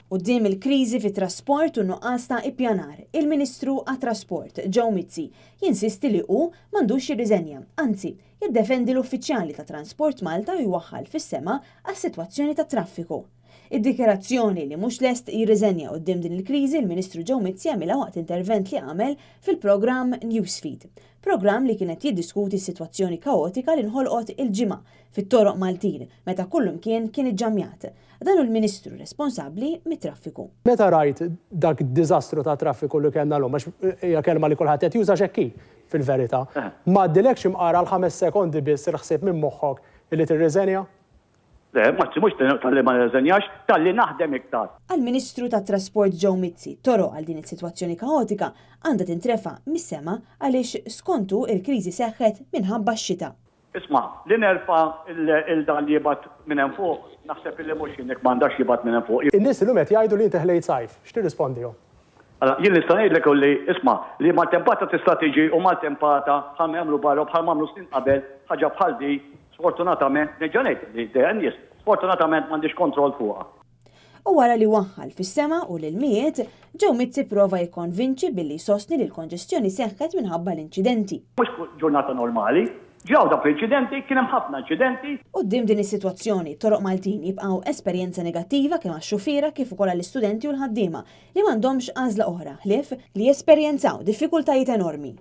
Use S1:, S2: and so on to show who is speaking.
S1: Quddiem il-kriżi fit-trasport u nuqqas ta' ippjanar, il-Ministru għat-Trasport Joe Mizzi jinsisti li hu m'għandux jirriżenja, anzi jiddefendi l-uffiċjali ta' Transport Malta u jwaħħal fis-sema għas-sitwazzjoni tat traffiku. Id-dikjarazzjoni li mhux lest jirriżenja quddiem din il-kriżi il-Ministru Joe Mizzi għamilha waqt intervent li għamel fil-programm Newsfeed, programm li kienet jiddiskuti s-sitwazzjoni kaotika li nħolqot il-ġimgħa fit-toroq Maltin meta kullum kien iġġamjat. Dan l-Ministru responsabbli mit-traffiku.
S2: Meta rajt dak id-diżastru ta' traffiku li kellna l-lum, għax hija kelma li kulħadd qed juża xekki fil-verità, ma għaddilekx imqara l-5 sekondi biss il-ħsieb minn moħħok illi tirriżenja?
S3: Le, mux tal-li ma nirriżenjax, tal-li naħdem iktar.
S1: Għal-Ministru tat-Trasport Joe Mizzi toroq għal din is-sitwazzjoni kaotika għandha tintrefa' mis-sema għaliex skontu il-kriżi seħħet minħabba x-xita.
S3: Isma' li nerfa' il-dan li jibat minn hemm fuq, naħseb li mhux jinnek m'għandax jibat minn hemm fuq.
S2: In-nies illum qed jgħidu li inti ħlejt sajf, x'tirrispondihom?
S3: Jien nista' ngħidlek li isma' li mal-tempata tista' tiġi u mal-tempata bħal jagħmlu barra bħal m'għamlu snin qabel ħaġa bħal di sfortunatament neġa' ngħid li nies sfortunatament m'għandix kontroll fuqha.
S1: U wara li waħħal fis-sema u l-miet, Joe Mizzi prova jikkonvinċi billi sostni li l-konġestjoni seħħet minħabba l-inċidenti.
S3: Mhux ġurnata normali, ġew dak l-inċidenti, kien hemm ħafna inċidenti.
S1: Quddiem din is-sitwazzjoni, toroq Maltin jibqgħu esperjenza negattiva kemm għax-xufiera kif ukoll għall-istudenti u l-ħaddiema li m'għandhomx għażla oħra ħlief li jesperjenzaw diffikultajiet enormi.